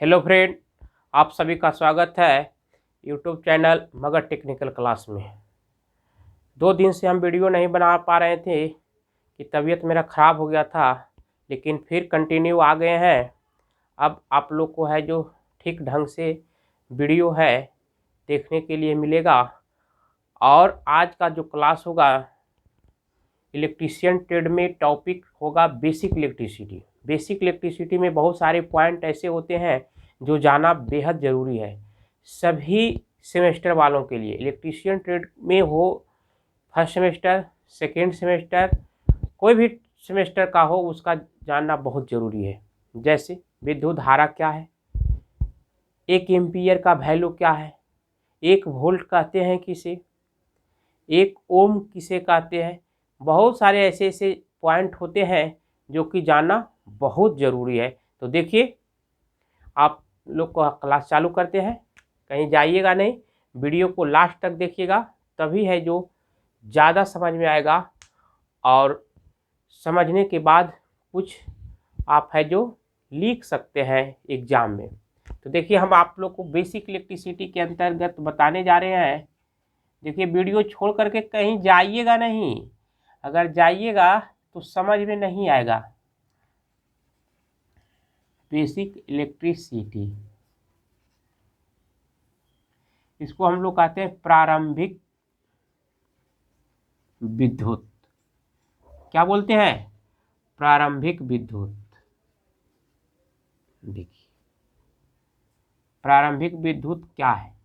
Hello friend, आप सभी का स्वागत है YouTube channel Magadh technical class में। 2 दिन से हम वीडियो नहीं बना पा रहे थे कि तबीयत मेरा ख़राब हो गया था, लेकिन फिर कंटिन्यू आ गए हैं। अब आप लोग को है जो ठीक ढंग से वीडियो है देखने के लिए मिलेगा। और आज का जो क्लास होगा इलेक्ट्रीशियन ट्रेड में टॉपिक होगा बेसिक इलेक्ट्रिसिटी। बेसिक इलेक्ट्रिसिटी में बहुत सारे पॉइंट ऐसे होते हैं जो जानना बेहद ज़रूरी है सभी सेमेस्टर वालों के लिए। इलेक्ट्रीशियन ट्रेड में हो फर्स्ट सेमेस्टर, सेकेंड सेमेस्टर, कोई भी सेमेस्टर का हो, उसका जानना बहुत ज़रूरी है। जैसे विद्युत धारा क्या है, 1 एम्पीयर का वैल्यू क्या है, 1 वोल्ट कहते हैं किसे, 1 ओम किसे कहते हैं। बहुत सारे ऐसे ऐसे पॉइंट होते हैं जो कि जानना बहुत ज़रूरी है। तो देखिए, आप लोग को क्लास चालू करते हैं, कहीं जाइएगा नहीं, वीडियो को लास्ट तक देखिएगा, तभी है जो ज़्यादा समझ में आएगा। और समझने के बाद कुछ आप है जो लिख सकते हैं एग्ज़ाम में। तो देखिए, हम आप लोग को बेसिक इलेक्ट्रिसिटी के अंतर्गत बताने जा रहे हैं। देखिए, वीडियो छोड़ करके कहीं जाइएगा नहीं, अगर जाइएगा तो समझ में नहीं आएगा। बेसिक इलेक्ट्रिसिटी, इसको हम लोग कहते हैं प्रारंभिक विद्युत। क्या बोलते हैं? प्रारंभिक विद्युत। देखिए, प्रारंभिक विद्युत क्या है?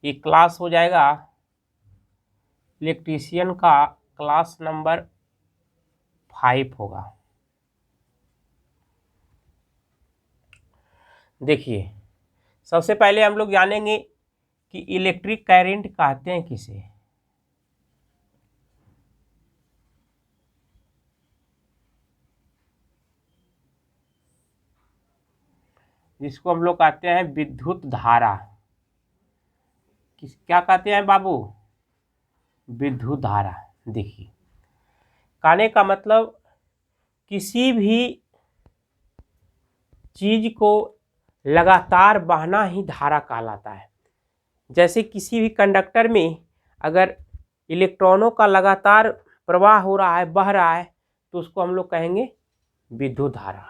ये क्लास हो जाएगा इलेक्ट्रीशियन का क्लास नंबर 5 होगा। देखिए, सबसे पहले हम लोग जानेंगे कि इलेक्ट्रिक करंट कहते हैं किसे। जिसको हम लोग कहते हैं विद्युत धारा। क्या कहते हैं बाबू? विद्युत धारा। देखिए, कहने का मतलब किसी भी चीज को लगातार बहना ही धारा कहलाता है। जैसे किसी भी कंडक्टर में अगर इलेक्ट्रॉनों का लगातार प्रवाह हो रहा है, बह रहा है, तो उसको हम लोग कहेंगे विद्युत धारा।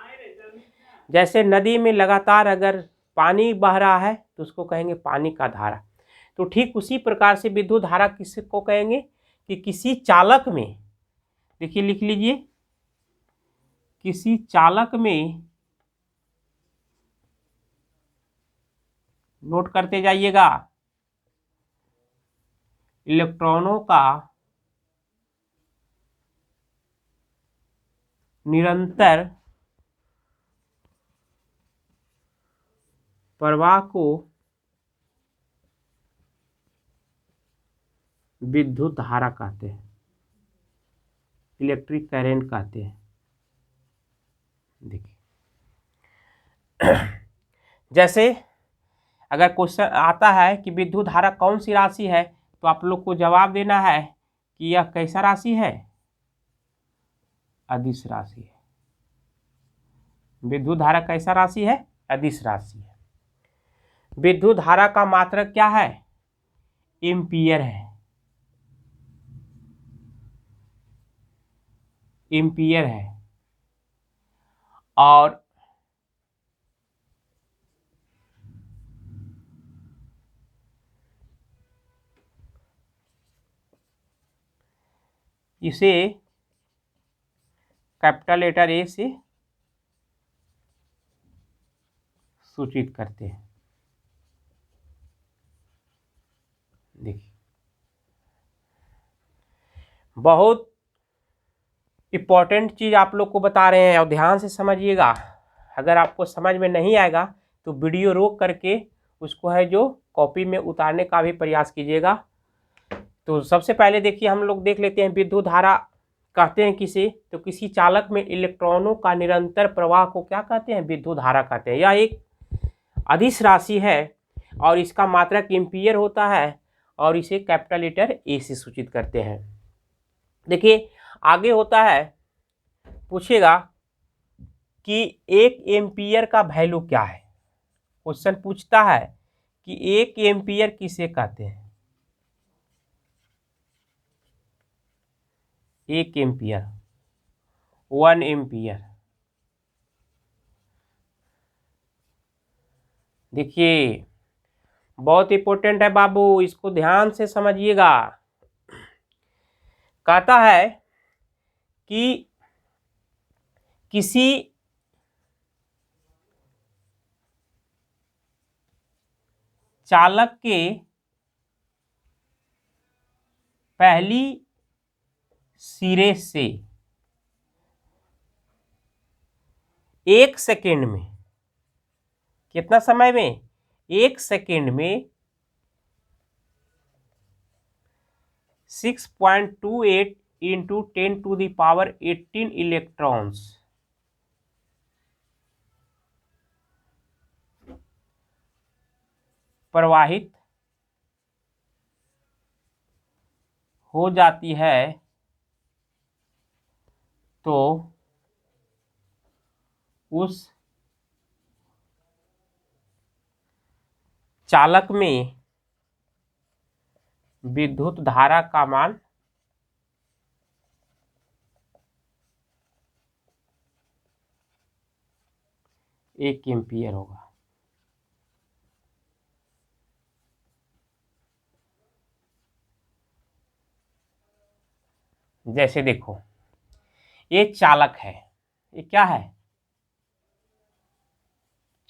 जैसे नदी में लगातार अगर पानी बह रहा है तो उसको कहेंगे पानी का धारा। तो ठीक उसी प्रकार से विद्युत धारा किसको कहेंगे कि किसी चालक में, देखिए लिख लीजिए, किसी चालक में, नोट करते जाइएगा, इलेक्ट्रॉनों का निरंतर प्रवाह को विद्युत धारा कहते हैं, इलेक्ट्रिक करंट कहते हैं। देखिए, जैसे अगर क्वेश्चन आता है कि विद्युत धारा कौन सी राशि है, तो आप लोग को जवाब देना है कि यह कैसा राशि है? अदिश राशि है। विद्युत धारा कैसा राशि है? अदिश राशि है। विद्युत धारा का मात्रक क्या है? एम्पीयर है। एम्पीयर है। और इसे कैपिटल लेटर ए से सूचित करते हैं। देखिए, बहुत इम्पोर्टेंट चीज़ आप लोग को बता रहे हैं और ध्यान से समझिएगा। अगर आपको समझ में नहीं आएगा तो वीडियो रोक करके उसको है जो कॉपी में उतारने का भी प्रयास कीजिएगा। तो सबसे पहले देखिए, हम लोग देख लेते हैं विद्युत धारा कहते हैं किसे, तो किसी चालक में इलेक्ट्रॉनों का निरंतर प्रवाह को क्या कहते हैं? विद्युत धारा कहते हैं। यह एक अदिश राशि है और इसका मात्रक एम्पीयर होता है और इसे कैपिटल लेटर ए से सूचित करते हैं। देखिए, आगे होता है, पूछेगा कि 1 एम्पियर का वैल्यू क्या है। क्वेश्चन पूछता है कि 1 एम्पियर किसे कहते हैं। 1 एम्पियर, 1 एम्पियर। देखिए बहुत इंपॉर्टेंट है बाबू, इसको ध्यान से समझिएगा। कहता है कि किसी चालक के पहली सिरे से 1 सेकेंड में, कितना समय में, 1 सेकेंड में 6.28 इंटू 10⁻18 इलेक्ट्रॉन्स प्रवाहित हो जाती है तो उस चालक में विद्युत धारा का मान 1 एम्पियर होगा। जैसे देखो, ये चालक है, ये क्या है,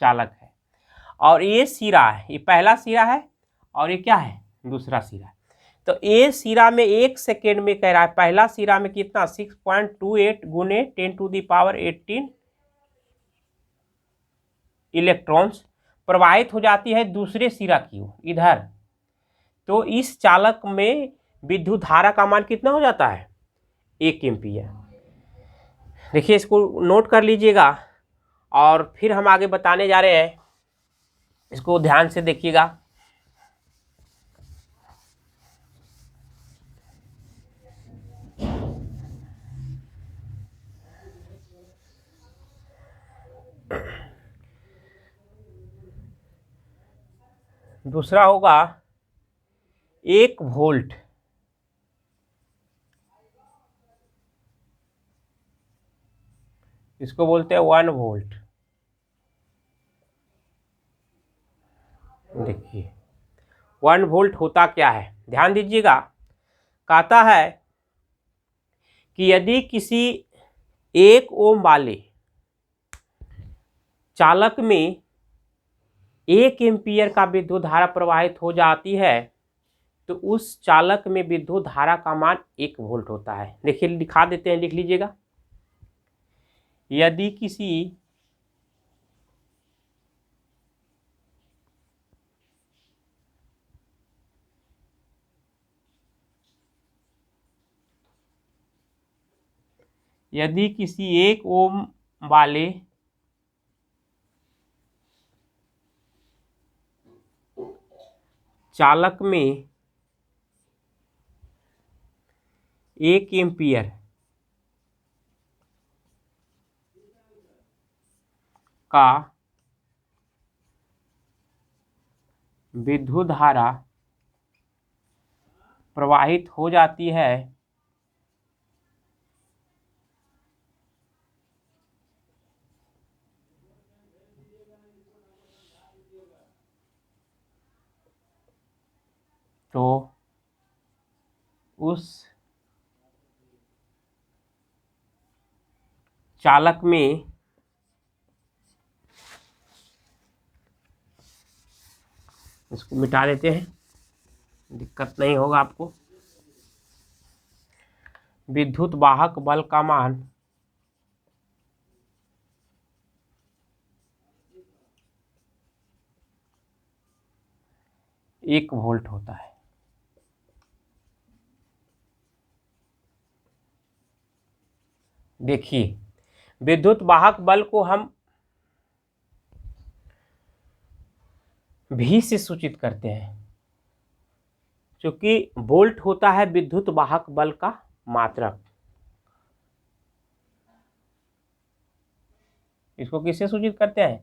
चालक है, और ये सिरा है, ये पहला सिरा है, और ये क्या है, दूसरा सिरा है। तो ये सिरा में 1 सेकेंड में कह रहा है, पहला सिरा में कितना, 6.28 गुने 10⁻18 इलेक्ट्रॉन्स प्रवाहित हो जाती है दूसरे सिरा की ओर, इधर। तो इस चालक में विद्युत धारा का मान कितना हो जाता है, 1 एम्पियर। देखिए इसको नोट कर लीजिएगा, और फिर हम आगे बताने जा रहे हैं, इसको ध्यान से देखिएगा। दूसरा होगा 1 वोल्ट, इसको बोलते हैं 1 वोल्ट। देखिए 1 वोल्ट होता क्या है, ध्यान दीजिएगा। कहता है कि यदि किसी 1 ओम वाले चालक में 1 एम्पियर का विद्युत धारा प्रवाहित हो जाती है तो उस चालक में विद्युत धारा का मान 1 वोल्ट होता है। देखिए लिखा देते हैं, लिख लीजिएगा। यदि किसी यदि किसी 1 ओम वाले चालक में 1 एम्पियर का विद्युत धारा प्रवाहित हो जाती है तो उस चालक में इसको मिटा देते हैं, दिक्कत नहीं होगा आपको। विद्युत वाहक बल का मान 1 वोल्ट होता है। देखिए विद्युत वाहक बल को हम भी से सूचित करते हैं, क्योंकि वोल्ट होता है विद्युत वाहक बल का मात्रक। इसको किससे सूचित करते हैं?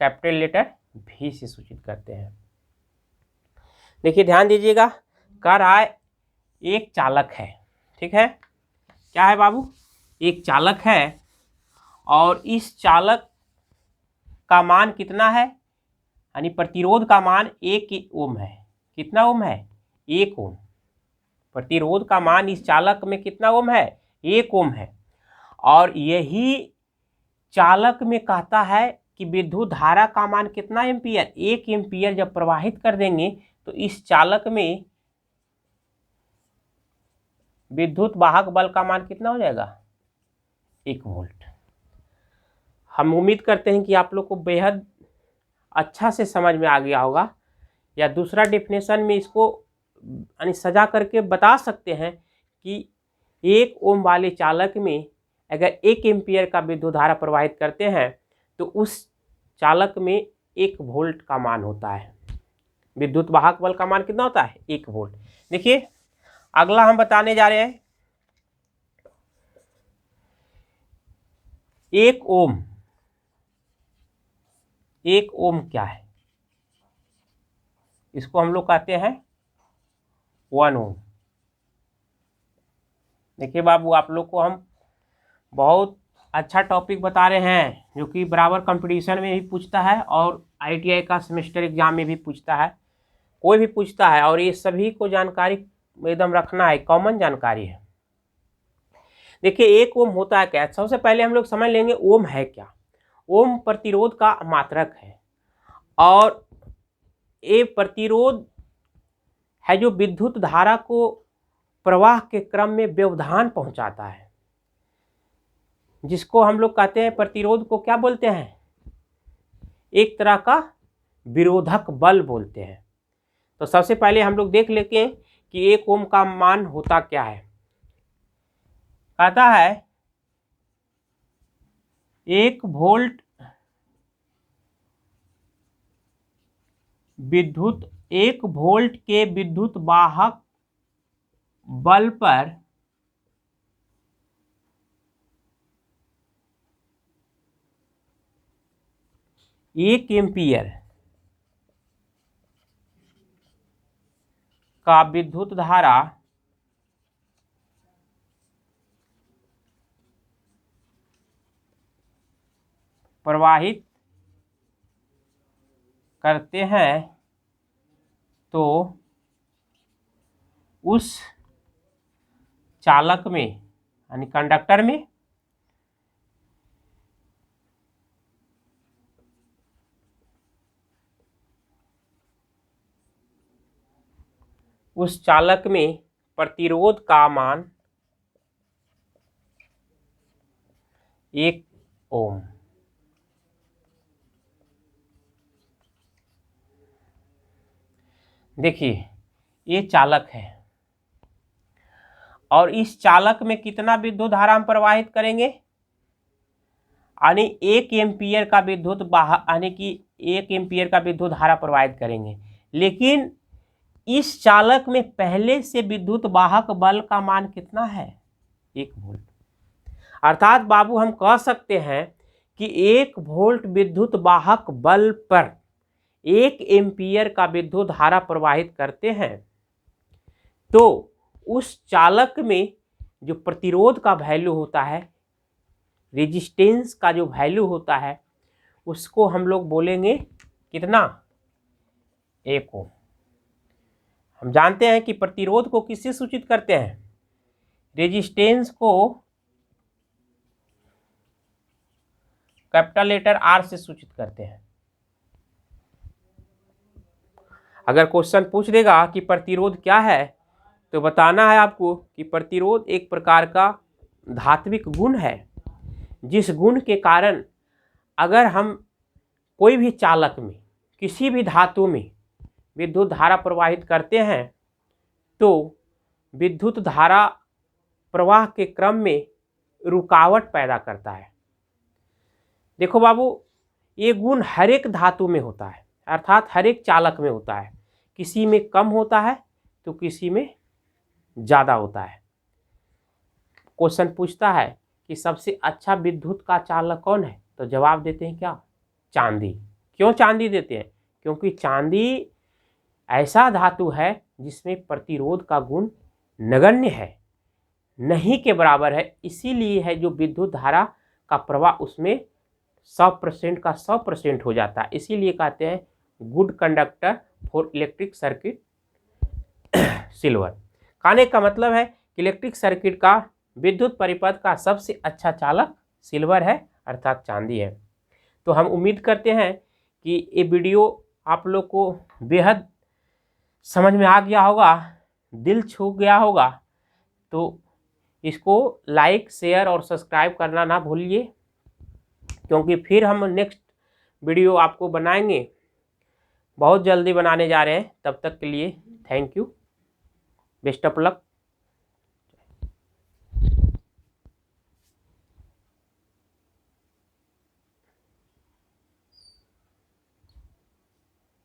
कैपिटल लेटर भी से सूचित करते हैं। देखिए ध्यान दीजिएगा, कह रहा है एक चालक है, ठीक है, क्या है बाबू? एक चालक है और इस चालक का मान कितना है, यानी प्रतिरोध का मान 1 ओम है। कितना ओम है? 1 ओम। प्रतिरोध का मान इस चालक में कितना ओम है? 1 ओम है। और यही चालक में कहता है कि विद्युत धारा का मान कितना एम्पियर? 1 एम्पियर जब प्रवाहित कर देंगे तो इस चालक में विद्युत वाहक बल का मान कितना हो जाएगा? 1 वोल्ट। हम उम्मीद करते हैं कि आप लोग को बेहद अच्छा से समझ में आ गया होगा, या दूसरा डेफिनेशन में इसको यानी सजा करके बता सकते हैं कि 1 ओम वाले चालक में अगर 1 एम्पियर का विद्युत धारा प्रवाहित करते हैं तो उस चालक में 1 वोल्ट का मान होता है। विद्युत वाहक बल का मान कितना होता है? 1 वोल्ट। देखिए अगला हम बताने जा रहे हैं 1 ओम। 1 ओम क्या है? इसको हम लोग कहते हैं 1 ओम। देखिए बाबू, आप लोग को हम बहुत अच्छा टॉपिक बता रहे हैं जो कि बराबर कंपटीशन में भी पूछता है और ITI का सेमेस्टर एग्जाम में भी पूछता है, कोई भी पूछता है, और ये सभी को जानकारी एकदम रखना है, कॉमन जानकारी है। देखिए 1 ओम होता है क्या? सबसे पहले हम लोग समझ लेंगे ओम है क्या। ओम प्रतिरोध का मात्रक है और ये प्रतिरोध है जो विद्युत धारा को प्रवाह के क्रम में व्यवधान पहुंचाता है, जिसको हम लोग कहते हैं प्रतिरोध को क्या बोलते हैं? एक तरह का विरोधक बल बोलते हैं। तो सबसे पहले हम लोग देख लेते हैं कि 1 ओम का मान होता क्या है। कहता है 1 वोल्ट विद्युत 1 वोल्ट के विद्युत वाहक बल पर एक एम्पियर का विद्युत धारा प्रवाहित करते हैं तो उस चालक में यानी कंडक्टर में प्रतिरोध का मान 1 ओम। देखिए ये चालक है और इस चालक में कितना विद्युत धारा हम प्रवाहित करेंगे? यानी 1 एम्पियर का विद्युत यानी कि 1 एम्पियर का विद्युत धारा प्रवाहित करेंगे, लेकिन इस चालक में पहले से विद्युत वाहक बल का मान कितना है? 1 वोल्ट। अर्थात बाबू हम कह सकते हैं कि 1 वोल्ट विद्युत वाहक बल पर 1 एम्पियर का विद्युत धारा प्रवाहित करते हैं तो उस चालक में जो प्रतिरोध का वैल्यू होता है, रेजिस्टेंस का जो वैल्यू होता है, उसको हम लोग बोलेंगे कितना? 1 ओम। हम जानते हैं कि प्रतिरोध को किससे सूचित करते हैं? रेजिस्टेंस को कैपिटल लेटर R से सूचित करते हैं। अगर क्वेश्चन पूछ देगा कि प्रतिरोध क्या है तो बताना है आपको कि प्रतिरोध एक प्रकार का धात्विक गुण है, जिस गुण के कारण अगर हम कोई भी चालक में किसी भी धातु में विद्युत धारा प्रवाहित करते हैं तो विद्युत धारा प्रवाह के क्रम में रुकावट पैदा करता है। देखो बाबू, ये गुण हर एक धातु में होता है, अर्थात हर एक चालक में होता है। किसी में कम होता है तो किसी में ज़्यादा होता है। क्वेश्चन पूछता है कि सबसे अच्छा विद्युत का चालक कौन है? तो जवाब देते हैं क्या? चांदी। क्यों चांदी देते हैं? क्योंकि चांदी ऐसा धातु है जिसमें प्रतिरोध का गुण नगण्य है, नहीं के बराबर है। इसीलिए है जो विद्युत धारा का प्रवाह उसमें 100% का 100% हो जाता है। इसीलिए कहते हैं good conductor for electric circuit silver. कहने का मतलब है कि इलेक्ट्रिक सर्किट का विद्युत परिपथ का सबसे अच्छा चालक सिल्वर है, अर्थात चांदी है। तो हम उम्मीद करते हैं कि ये वीडियो आप लोग को बेहद समझ में आ गया होगा, दिल छू गया होगा। तो इसको लाइक, शेयर और सब्सक्राइब करना ना भूलिए, क्योंकि फिर हम नेक्स्ट वीडियो आपको बनाएंगे, बहुत जल्दी बनाने जा रहे हैं। तब तक के लिए thank you, best of luck.